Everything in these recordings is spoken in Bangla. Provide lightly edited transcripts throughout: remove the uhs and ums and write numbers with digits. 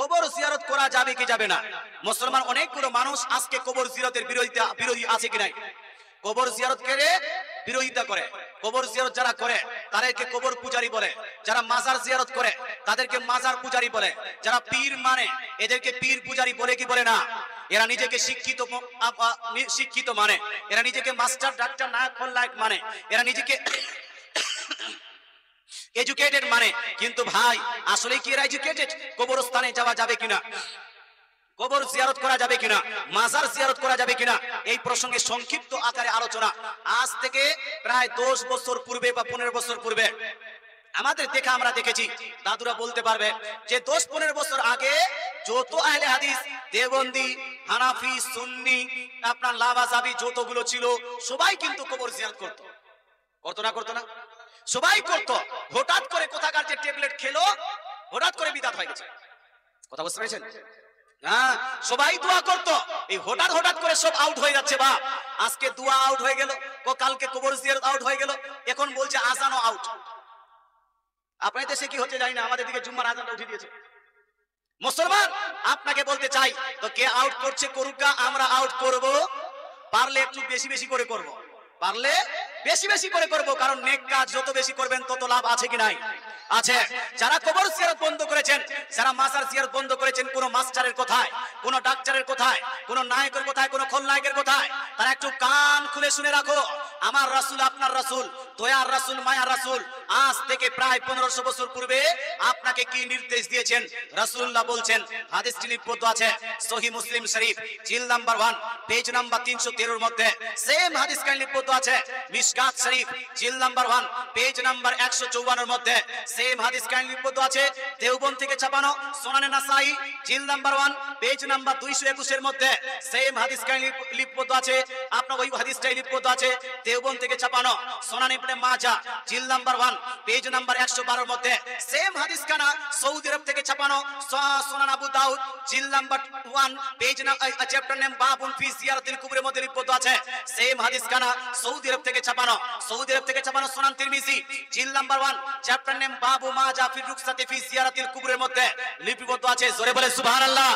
কবর জিয়ারত করা যাবে কি যাবে না? মুসলমান অনেকগুলো মানুষ আজকে কবর জিয়ারতের বিরোধী আছে কি নাই? কবর জিয়ারত করে বিরোধিতা করে। কবর জিয়ারত যারা করে তাদেরকে কবর পূজারী বলে, যারা মাজার জিয়ারত করে তাদেরকে মাজার পূজারী বলে, যারা পীর মানে এদেরকে পীর পূজারী বলে কি বলে না? এরা নিজেকে শিক্ষিত মানে, এরা নিজেকে মাস্টার ডাক্তার নায়ক খলনায়ক মানে, এরা নিজেকে এডুকেটেড মানে। কিন্তু ভাই আসলে কি এরা এডুকেটেড? কবরস্থানে যাওয়া যাবে কিনা, কবর জিয়ারত করা যাবে কিনা, মাজার জিয়ারত করা যাবে কিনা, এই প্রসঙ্গে সংক্ষিপ্ত আকারে আলোচনা। আজ থেকে প্রায় 10 বছর পূর্বে বা 15 বছর পূর্বে আমাদের দেখা আমরা দেখেছি, দাদুরা বলতে পারবে যে 10-15 বছর আগে যত আহলে হাদিস, দেওবন্দি, হানাফি, সুন্নি, আপনার লাভাজাবি যতগুলো ছিল সবাই কিন্তু কবর জিয়ারত করতো। করতো না? করতো না? সবাই করতো। হঠাৎ করে কোথাকার যে ট্যাবলেট খেলো হঠাৎ করে বিদাত হয়ে গেছে। কথা বুঝতে পেরেছেন? হ্যাঁ, সবাই দোয়া করতো। এই হঠাৎ করে সব আউট হয়ে যাচ্ছে। বা আজকে দোয়া আউট হয়ে গেল, কালকে কবর জিয়ারত আউট হয়ে গেল, এখন বলছে আজানও আউট। আপনার দেশে কি হচ্ছে জানি না, আমাদের দিকে জুম্মার আজানটা উঠিয়ে দিয়েছে। মুসলমান আপনাকে বলতে চাই, তো কে আউট করছে করুক, আমরা আউট করব। পারলে একটু বেশি বেশি করে করব, পারলে বেশি বেশি করে করব, কারণ নেক কাজ যত বেশি করবেন তত লাভ আছে কি নাই? আছে। যারা কবর জিয়ারত বন্ধ করেছেন, যারা মাজার জিয়ারত বন্ধ করেছেন, কোন মাস্টারের কথায়, কোন ডাক্তারের কথায়, কোন নায়কের কথায়, কোন খলনায়কের কথায়, তারা একটু কান খুলে শুনে রাখো। আমার রাসূল, আপনার রাসূল, দয়ার রাসূল, মায়ার রাসূল আজ থেকে প্রায় 1500 বছর পূর্বে আপনাকে কি নির্দেশ দিয়েছেন? রাসূলুল্লাহ বলছেন, হাদিসটি লিপিবদ্ধ আছে সহিহ Muslim Sharif জিলদ number 1 page number 313 এর মধ্যে। সেম হাদিস কাহিনী লিপিবদ্ধ আছে মিশকাত শরীফ জিলদ নাম্বার 1 পেজ নাম্বার 154 এর মধ্যে। সেম হাদিস কাহিনী লিপিবদ্ধ আছে দেওবন্দ থেকে ছাপানো সুনানে নাসাই জিলদ নাম্বার 1 পেজ নাম্বার 221 এর মধ্যে। সেম হাদিস কাহিনী লিপিবদ্ধ আছে, আপনার ওই হাদিসটাই লিপিবদ্ধ আছে দেওবন্দ থেকে ছাপানো সুনান ইবনে মাজাহ জিলদ নাম্বার 1 পেজ নাম্বার 112 এর মধ্যে। সেম হাদিস কানা সৌদি আরব থেকে ছাপানো সুনান আবু দাউদ জিলদ নাম্বার 1 পেজ চ্যাপ্টার নেম বাবুন ফি জিয়ারাতিল কুবরের মধ্যে লিপিবদ্ধ আছে। সেম হাদিস কানা সৌদি আরব থেকে ছাপানো সুনান তিরমিজি জিলদ নাম্বার 1 চ্যাপ্টার নেম বাবু মা জা ফি রুকসাতি ফি জিয়ারাতিল কুবরের মধ্যে লিপিবদ্ধ আছে। জোরে বলে সুবহানাল্লাহ।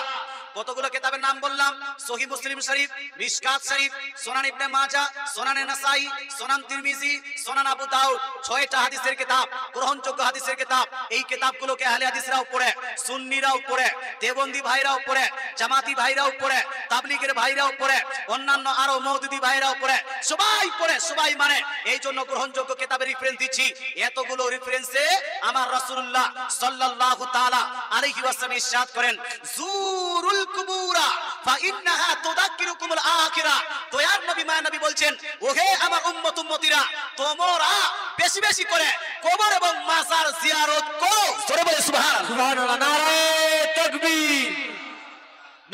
কতগুলো কিতাবের নাম বললাম? সহিহ মুসলিম শরীফ, মিশকাত শরীফ, সুনান ইবনে মাজাহ, সুনানে নাসাই, সুনান তিরমিজি, সুনান আবু দাউদ, 6টা হাদিসের কিতাব, গ্রহণযোগ্য হাদিসের কিতাব। এই কিতাবগুলোকে আহলে হাদিসরাও পড়ে, সুন্নিরাও পড়ে, দেওবন্দি ভাইরাও পড়ে, জামাতি ভাইরাও পড়ে, তাবলীগের ভাইরাও পড়ে, অন্যান্য আরো মওদুদি ভাইরাও পড়ে, সবাই পড়ে, সবাই মানে। এই জন্য গ্রহণযোগ্য কিতাবের রেফারেন্স দিচ্ছি। এতগুলো রেফারেন্সে আমার রাসূলুল্লাহ সাল্লাল্লাহু তাআলা আলাইহি ওয়াসাল্লাম ইরশাদ করেন, জুরুল কুবুরা ফা ইন্নাহা তুযাক্কিরুকুমুল আখিরা। দয়ার নবী, মায়া নবী বলছেন, ওহে আমার উম্মত উম্মতিরা, তোমরা বেশি বেশি করে কবর এবং মাজার জিয়ারত করো। জোরে বলে সুবহানাল্লাহ। সুবহানাল্লাহ। নারায়ে তাকবীর,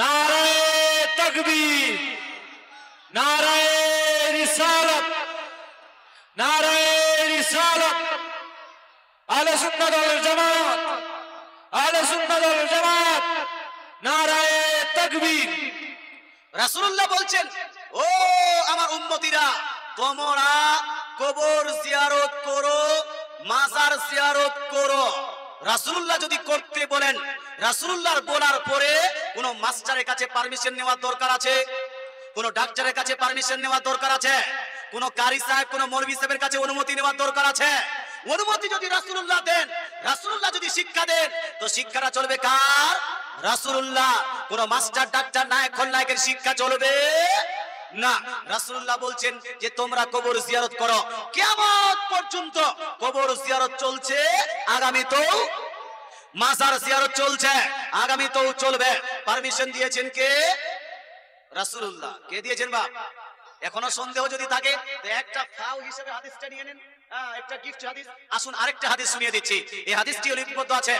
নারায়ে তাকবীর, নারায়ে রিসালাত, নারায়ে রিসালাত। আহলে সুন্নাত ওয়াল জামাত, আহলে সুন্নাত ওয়াল জামাত, নারায়ে তাকবীর। রাসূলুল্লাহ বলছেন, ও আমার উম্মতিরা, তোমরা কবর জিয়ারত করো, মাজার জিয়ারত করো। রাসূলুল্লাহ যদি করতে বলেন, রাসূলুল্লাহর বলার পরে কোন মাস্টারের কাছে পারমিশন নেওয়ার দরকার আছে? কোন ডাক্তারের কাছে পারমিশন নেওয়ার দরকার আছে? কোন কারি সাহেব, কোন মৌলভী সাহেবের কাছে অনুমতি নেওয়ার দরকার আছে? অনুমতি যদি রাসূলুল্লাহ দেন, রাসূলুল্লাহ যদি শিক্ষা দেন, তো শিক্ষাটা চলবে কার? রাসূলুল্লাহ। কোন মাস্টার ডাক্তার নায়ক খলনায়কের শিক্ষা চলবে না। রাসূলুল্লাহ বলছেন যে তোমরা কবর জিয়ারত করো। কিয়ামত পর্যন্ত কবর জিয়ারত চলছে, আগামীতেও মাজার জিয়ারত চলছে, আগামীতেও চলবে। পারমিশন দিয়েছেন কে? রাসূলুল্লাহ। কে দিয়েছেন বাপ? এখনো সন্দেহ যদি থাকে তো একটা ফাও হিসেবে হাদিসটা নিয়ে নেন, একটা গিফট হাদিস। আসুন আরেকটা হাদিস শুনিয়ে দিচ্ছি। এই হাদিসটি লিপিবদ্ধ আছে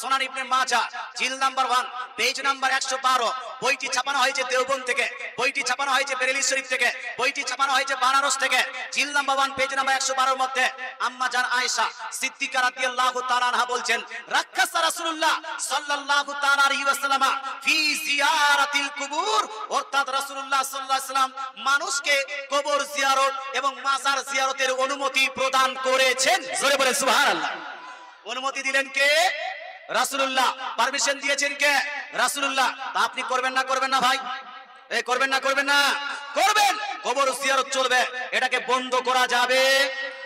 সুনান ইবনে মাজাহ জিলদ নাম্বার 1 পেজ নাম্বার 112। বইটি ছাপানো হয়েছে দেওবন্দ থেকে, বইটি ছাপানো হয়েছে বেরেলি শরীফ থেকে, বইটি ছাপানো হয়েছে বানারস থেকে। জিলদ নাম্বার 1 পেজ নাম্বার 112 এর মধ্যে আম্মা জান আয়েশা সিদ্দিকা রাদিয়াল্লাহু তাআলা আনহা বলছেন, রাখাসা রাসূলুল্লাহ সাল্লাল্লাহু তাআলা আলাইহি ওয়াসাল্লাম ফি জিয়ারাতিল কুবুর। অর্থাৎ রাসূলুল্লাহ সাল্লাল্লাহু আলাইহি ওয়াসাল্লাম মানুষকে কবর জিয়ারত এবং মাজার জিয়ারতের অনুমতি প্রদান করেছেন। জোরে বলে সুবহানাল্লাহ। অনুমতি দিলেন কে? রাসূলুল্লাহ পারমিশন দিয়েছেন কে? রাসূলুল্লাহ। তা আপনি করবেন না ভাই? এই করবেন না করবেন। কবর জিয়ারত চলবে, এটাকে বন্ধ করা যাবে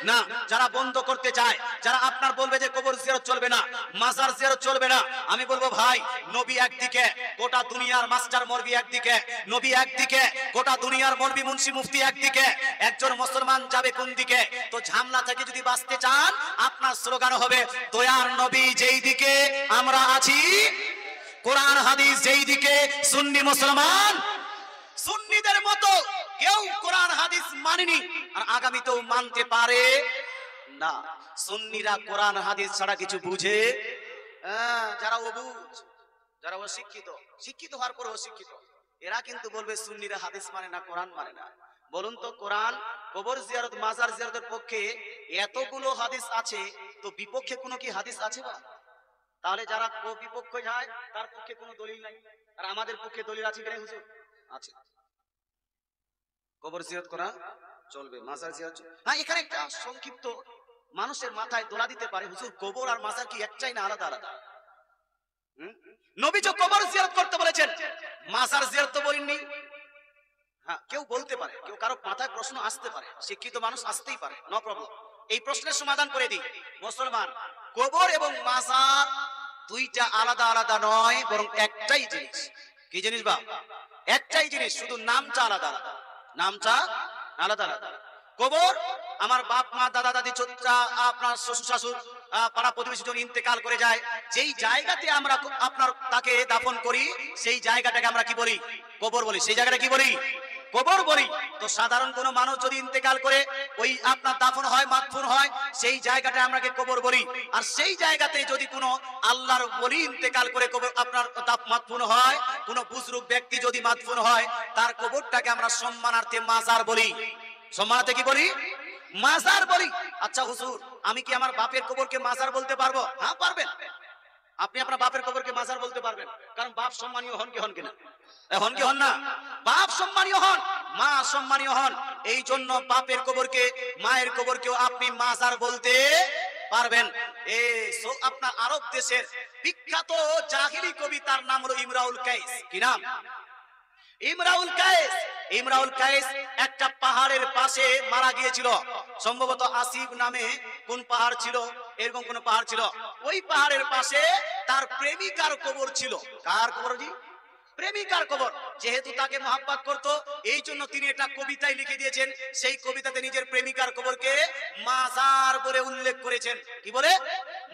না। যারা বন্ধ করতে চায়, যারা আপনার বলবে যে কবর জিয়ারত চলবে না, মাজার জিয়ারত চলবে না, আমি বলবো ভাই, নবী একদিকে, গোটা দুনিয়ার মাস্টার মৌলবি একদিকে, নবী একদিকে, গোটা দুনিয়ার মৌলবি মুন্সি মুফতি একদিকে, একজন মুসলমান যাবে কোন দিকে? তো ঝামেলা থেকে যদি বাঁচতে চান, আপনার স্লোগান হবে দয়ার নবী যেই দিকে আমরা আছি, কোরআন হাদিস যেই দিকে, সুন্নি মুসলমান। সুন্নিদের মতো কেউ কোরআন হাদিস মানেনি আর আগামীতেও মানতে পারে না। সুন্নিরা কোরআন হাদিস ছাড়া কিছু বুঝে? যারা অবুঝ, যারা শিক্ষিত হওয়ার পর অশিক্ষিত, এরা কিন্তু বলবে সুন্নিরা হাদিস মানে না, কোরআন মানে না। বলুন তো, কোরআন, কবর জিয়ারত, মাজার জিয়ারতের পক্ষে এতগুলো হাদিস আছে, তো বিপক্ষে কোনো কি হাদিস আছে বা? তাহলে যারা বিপক্ষে যায় তার পক্ষে কোনো দলিল নাই, আর আমাদের পক্ষে দলিল আছে কিনা হুজুর? আছে। কবর জিয়ারত করা চলবে, মাজার জিয়ারত। হ্যাঁ, এখানে একটা সংক্ষিপ্ত মানুষের মাথায় দোলা দিতে পারে, হুজুর কবর আর মাজার কি একটাই না আলাদা আলাদা? নবী যে কবর জিয়ারত করতে বলেছেন, মাজার জিয়ারত তো বলেননি। হ্যাঁ, কেউ বলতে পারে, কেউ কারো মাথায় প্রশ্ন আসতে পারে, শিক্ষিত মানুষ আসতেই পারে, নো প্রবলেম। এই প্রশ্নের সমাধান করে দিই। মুসলমান, কবর এবং মাজার দুইটা আলাদা আলাদা নয়, বরং একটাই জিনিস। কি জিনিস বা? একটাই জিনিস, শুধু নামটা আলাদা আলাদা, নামটা আলাদা আলাদা। কবর আমার বাপ মা দাদা দাদি চোদ্দা আপনার শ্বশুর শাশুড় পাড়া প্রতিবেশী জন ইন্তেকাল করে যায়, যেই জায়গাতে আমরা আপনার তাকে দাফন করি, সেই জায়গাটাকে আমরা কি বলি? কবর বলি। সেই জায়গাটা কি বলি? কবর বলি। তো সাধারণ কোন মানুষ যদি ইন্তেকাল করে ওই আপনার দাফন হয়, মাদফুন হয়, সেই জায়গাটা আমরা কবর বলি। আর সেই জায়গাতে যদি কোনো আল্লাহর ওলি ইন্তেকাল করে কবর আপনার মাদফুন হয়, কোনো বুজরুগ ব্যক্তি যদি মাদফুন হয়, তার কবরটাকে আমরা সম্মানার্থে মাজার বলি। সম্মানার্থে কি বলি? মাজার বলি। আচ্ছা হুজুর, আমি কি আমার বাপের কবরকে মাজার বলতে পারবো? হ্যাঁ পারবেন। আপনি আপনার বাপের কবরকে মাজার বলতে পারবেন, কারণ বাপ সম্মানীয় হন কি হন কিনা? হন কি হন না? বাপ সম্মানীয় হন, মা সম্মানীয় হন। এই জন্য বাপের কবরকে, মায়ের কবরকেও আপনি মাজার বলতে পারবেন। আপনার আরব দেশের বিখ্যাত জাহিলি কবি, তার নাম হলো ইমরাউল কাইস। কি নাম? ইমরাউল কাইস। ইমরাউল কাইস একটা পাহাড়ের পাশে মারা গিয়েছিল, সম্ভবত আসিফ নামে কোন পাহাড় ছিল, এরকম কোন পাহাড় ছিল। ওই পাহাড়ের পাশে তার প্রেমিকার কবর ছিল। কার কবর জি? প্রেমিকার কবর। যেহেতু তাকে মহব্বত করত, এই জন্য তিনি এটা কবিতায় লিখে দিয়েছেন। সেই কবিতাতে নিজের প্রেমিকার কবরকে মাজার বলে উল্লেখ করেছেন। কি বলে?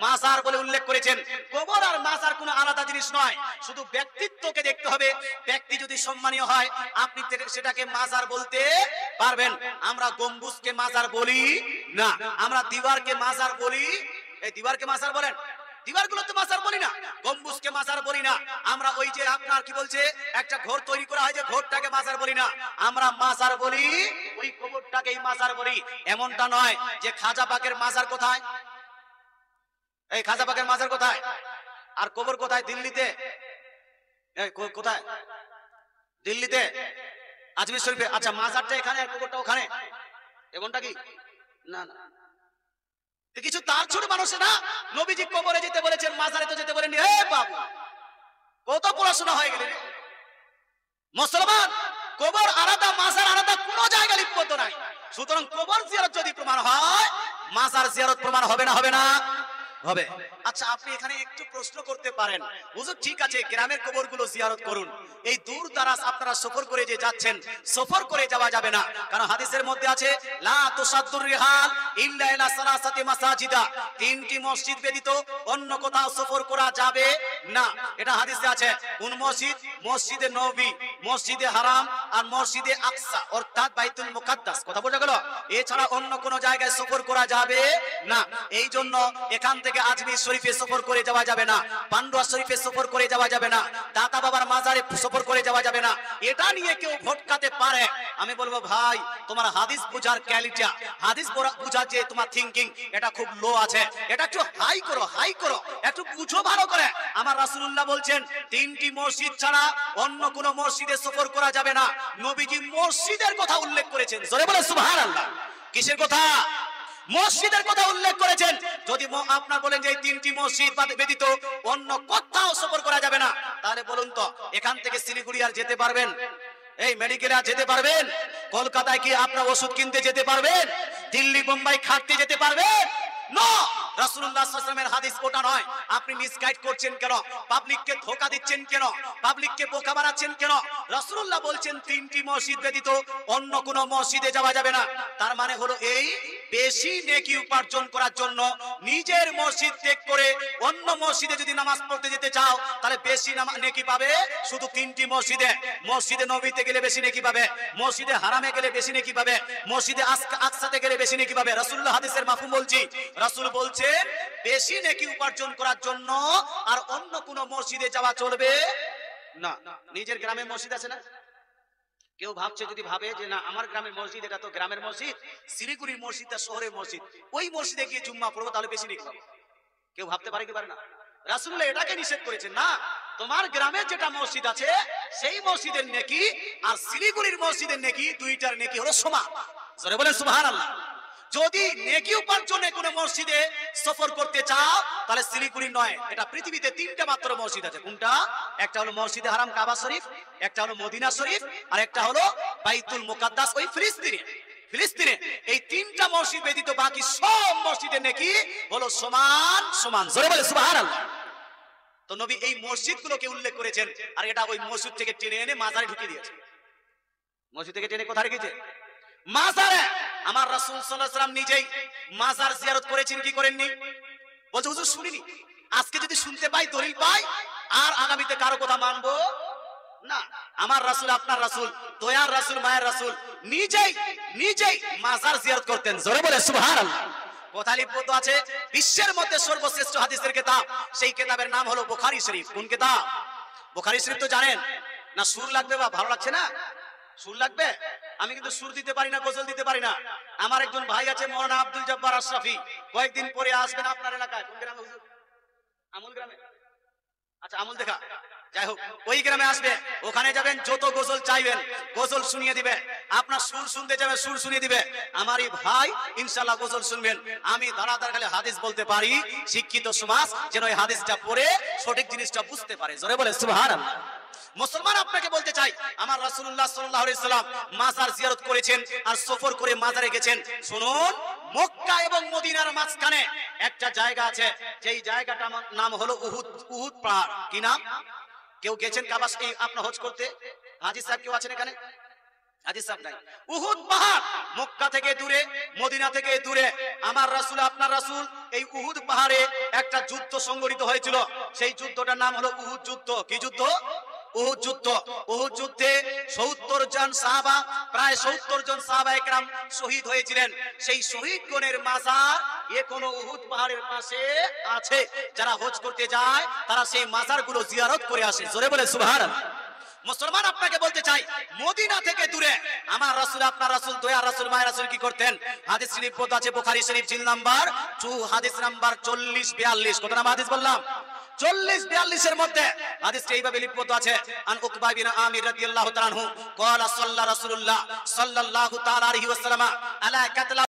মাজার বলে উল্লেখ করেছেন। কবর আর মাজার কোনো আলাদা জিনিস নয়, শুধু ব্যক্তিত্বকে দেখতে হবে। ব্যক্তি যদি সম্মানীয় হয়, আপনি সেটাকে মাজার বলতে পারবেন। আমরা গম্বুজকে মাজার বলি না, আমরা দিওয়ারকে মাজার বলি। এই দিওয়ারকে মাজার বলেন, দিওয়ারগুলো তো মাজার বলি না, গম্বুজকে মাজার বলি না। আমরা ওই যে আপনার কি বলছে একটা ঘর তৈরি করা হয়, যে ঘরটাকে মাজার বলি না, আমরা মাজার বলি ওই কবরটাকেই মাজার বলি। এমনটা নয় যে খাজা পাকের মাজার কোথায়? এই খাজা পাকের মাজার কোথায়? আর কবর কোথায়? দিল্লিতে। কোথায়? দিল্লিতে, আজমির শরীফে। আচ্ছা, মাজারটা এখানে আর কবরটা ওখানে, এমনটা কি? না না, কিছু তার ছোট মানুষ না। নবীজি কবরে যেতে বলেছেন, মাজারে তো যেতে বলেননি। এ বাবু, কত পড়াশোনা হয়ে গেলে মুসলমান। কবর আলাদা, মাজার আলাদা, কোন জায়গা লিপিবদ্ধ নাই। সুতরাং কবর জিয়ারত যদি প্রমাণ হয়, মাজার জিয়ারত প্রমাণ হবে না? হবে না? হবে। আচ্ছা, আপনি এখানে একটু প্রশ্ন করতে পারেন, হুজুর ঠিক আছে গ্রামের কবরগুলো জিয়ারত করুন, এই দূর দারাজ আপনারা সফর করে যে যাচ্ছেন, সফর করে যাওয়া যাবে না, কারণ হাদিসের মধ্যে আছে লা তুসাদ্দুর রিহাল ইল্লা ইলা সালাসাতি মাসাজিদা, তিনটি মসজিদ ব্যতীত অন্য কোথাও সফর করা যাবে না। এটা হাদিসে আছে। কোন মসজিদ? মসজিদে নববী, মসজিদে হারাম আর মসজিদে আকসা, অর্থাৎ বাইতুল মুকাদ্দাস। কথা বোঝা গেল? এছাড়া অন্য কোন জায়গায় সফর করা যাবে না। এই জন্য এখান থেকে আজমির শরীফে সফর করে যাওয়া যাবে না, পান্ডুয়া শরীফে সফর করে যাওয়া যাবে না, দাতা বাবার মাজারে সফর করে যাওয়া যাবে না। এটা নিয়ে কেউ ভটকাতে পারে, আমি বলবো ভাই, তোমার হাদিস বুঝার কোয়ালিটি, হাদিস বুঝার যে তোমার থিংকিং, এটা খুব লো আছে। এটা একটু হাই করো, হাই করো, একটু বুঝো ভালো করে। আমার রাসূলুল্লাহ বলছেন তিনটি মসজিদ ছাড়া অন্য কোন মসজিদে সফর করা যাবে না। নবীজি মসজিদের কথা উল্লেখ করেছেন। জোরে বলে সুবহানাল্লাহ। কিসের কথা? মসজিদের কথা উল্লেখ করেছেন। যদি আপনার বলেন যে এই তিনটি মসজিদ ব্যতীত অন্য কোথাও সফর করা যাবে না, তাহলে বলুন তো এখান থেকে শিলিগুড়ি আর যেতে পারবেন? এই মেডিকেলে আর যেতে পারবেন? কলকাতায় কি আপনার ওষুধ কিনতে যেতে পারবেন? দিল্লি বোম্বাই খাটতে যেতে পারবেন? না। রাসূলুল্লাহ সাল্লাল্লাহু আলাইহি ওয়াসাল্লামের হাদিস ওটা নয়। আপনি মিসগাইড করছেন কেন? পাবলিককে ধোঁকা দিচ্ছেন কেন? পাবলিককে বোকা বানাচ্ছেন কেন? রাসূলুল্লাহ বলছেন তিনটি মসজিদ ব্যতীত অন্য কোন মসজিদে যাওয়া যাবে না। তার মানে হলো এই, বেশি নেকি উপার্জন করার জন্য নিজের মসজিদ ত্যাগ করে অন্য মসজিদে যদি নামাজ পড়তে যেতে চাও, তাহলে বেশি নেকি পাবে শুধু তিনটি মসজিদে। মসজিদে নবীতে গেলে বেশি নেকি পাবে, মসজিদে হারামে গেলে বেশি নেকি পাবে, মসজিদে আকসাতে গেলে বেশি নেকি পাবে। রাসূলুল্লাহ হাদিসের মাফহুম বলছি, রাসূল বলছেন বেশি নেকি উপার্জন করার জন্য আর অন্য কোন মসজিদে যাওয়া চলবে না। নিজের গ্রামে মসজিদ আছে না? কেউ ভাবছে, যদি ভাবে যে না আমার গ্রামের মসজিদ, এটা তো গ্রামের মসজিদ, শিলিগুড়ির মসজিদটা শহরের মসজিদ, ওই মসজিদে গিয়ে জুম্মা পড়বো তাহলে বেশি নেকি পাবো। কেউ ভাবতে পারে কি পারে না? রাসূলুল্লাহ এটাকে নিষেধ করেছেন, না তোমার গ্রামে যেটা মসজিদ আছে সেই মসজিদের নেকি আর শিলিগুড়ির মসজিদের নেকি, দুইটার নেকি হলো সমান। জোরে বলেন সুবহানাল্লাহ। যদি নেকি উপার্জনে কোন মসজিদে সফর করতে চাও, তাহলে শিলিগুড়ি নয়, এটা পৃথিবীতে তিনটা মাত্র মসজিদ আছে। কোনটা? একটা হলো মসজিদে হারাম কাবা শরীফ, একটা হলো মদিনা শরীফ, আর একটা হলো বাইতুল মুকাদ্দাস ওই ফিলিস্তিনে। এই তিনটা মসজিদ ব্যতীত বাকি সব মসজিদের নেকি হলো সমান সমান। জোরে বলে সুবহানাল্লাহ। তো নবী এই মসজিদগুলোকে উল্লেখ করেছেন, আর এটা ওই মসজিদ থেকে টেনে এনে মাজারে ঢুকিয়ে দিয়েছে। মসজিদ থেকে টেনে কোথায় রেখেছে? মাজারে। আমার রাসূল সাল্লাল্লাহু আলাইহি ওয়াসাল্লাম নিজেই মাজার জিয়ারত করেছেন কি করেননি? বলছে হুজুর শুনিনি। আজকে যদি শুনতে পাই, দলিল পাই, আর আগামীতে কারো কথা মানবো না। আমার রাসূল, আপনার রাসূল, দয়ার রাসূল, মায়ের রাসূল নিজেই মাজার জিয়ারত করতেন। জোরে বলে সুবহানাল্লাহ। কোথায় লিপিবদ্ধ আছে? বিশ্বের মধ্যে সর্বশ্রেষ্ঠ হাদিসের কিতাব, সেই কিতাবের নাম হলো বুখারী শরীফ। কোন কিতাব? বুখারী শরীফ তো জানেন না। সুর লাগবে বা ভালো লাগছে না? সুর লাগবে? আমি কিন্তু সুর দিতে পারি না, গজল দিতে পারি না। আমার একজন ভাই আছে মাওলানা আব্দুল জব্বার আশরাফি, কয়েকদিন পরে আসবেন আপনার এলাকায়। কোন গ্রামে হুজুর? আমুল গ্রামে। আচ্ছা আমুল দেখা, যাই হোক ওই গ্রামে আসবে, ওখানে যাবেন, যত গজল চাইবেন গজল শুনিয়ে দিবে। আপনার সুর শুনতে যাবে, সুর শুনিয়ে দিবে। আমারই ভাই ইনশাআল্লাহ গজল শুনবেন। আমি দাঁড়াতার খালি হাদিস বলতে পারি, শিক্ষিত সমাজ যেন এই হাদিসটা পড়ে সঠিক জিনিসটা বুঝতে পারে। জোরে বলে সুবহানাল্লাহ। মুসলমান আপনাকে বলতে চাই, আমার রাসূলুল্লাহ সাল্লাল্লাহু আলাইহি সাল্লাম মাজার জিয়ারত করেছেন আর সফর করে মাজারে গেছেন। শুনুন, মক্কা এবং মদিনার মাঝখানে একটা জায়গা আছে, যেই জায়গাটার নাম হলো উহুদ পাহাড়। কি নাম? কেউ গেছেন কাবা শরীফ আপনার হজ করতে? হাজী সাহেব কেউ আছেন এখানে? হাজী সাহেব নাই। উহুদ পাহাড় মক্কা থেকে দূরে, মদিনা থেকে দূরে। আমার রাসূল, আপনার রাসূল এই উহুদ পাহাড়ে একটা যুদ্ধ সংঘটিত হয়েছিল। সেই যুদ্ধটার নাম হলো উহুদ যুদ্ধ। কি যুদ্ধ? উহুদ যুদ্ধ। উহুদ যুদ্ধে 70 জন সাহাবা, প্রায় 70 জন সাহাবায়ে কেরাম শহীদ হয়েছিলেন। সেই শহীদগণের মাজার এখনো উহুদ পাহাড়ের পাশে আছে। যারা হজ করতে যায় তারা সেই মাজারগুলো জিয়ারত করে আসে। জোরে বলে সুবহানাল্লাহ। মুসলমান আপনাকে বলতে চাই, মদিনা থেকে দূরে আমার রাসূল, আপনার রাসূল, দয়ার রাসূল, মায়ের রাসূল কি করতেন? হাদিস শরীফ পদ আছে বুখারী শরীফ জিলদ নাম্বার 2 হাদিস নাম্বার 40-42। কত নাম হাদিস বললাম? 40-42 এর মধ্যে হাদিসটি এইভাবে লিপিবদ্ধ আছে। আন উকবা বিন আমির রাদিয়াল্লাহু তাআলা আনহু ক্বালা সাল্লা রাসূলুল্লাহ সাল্লাল্লাহু তাআলা আলাইহি ওয়াসাল্লাম আলা কাতলা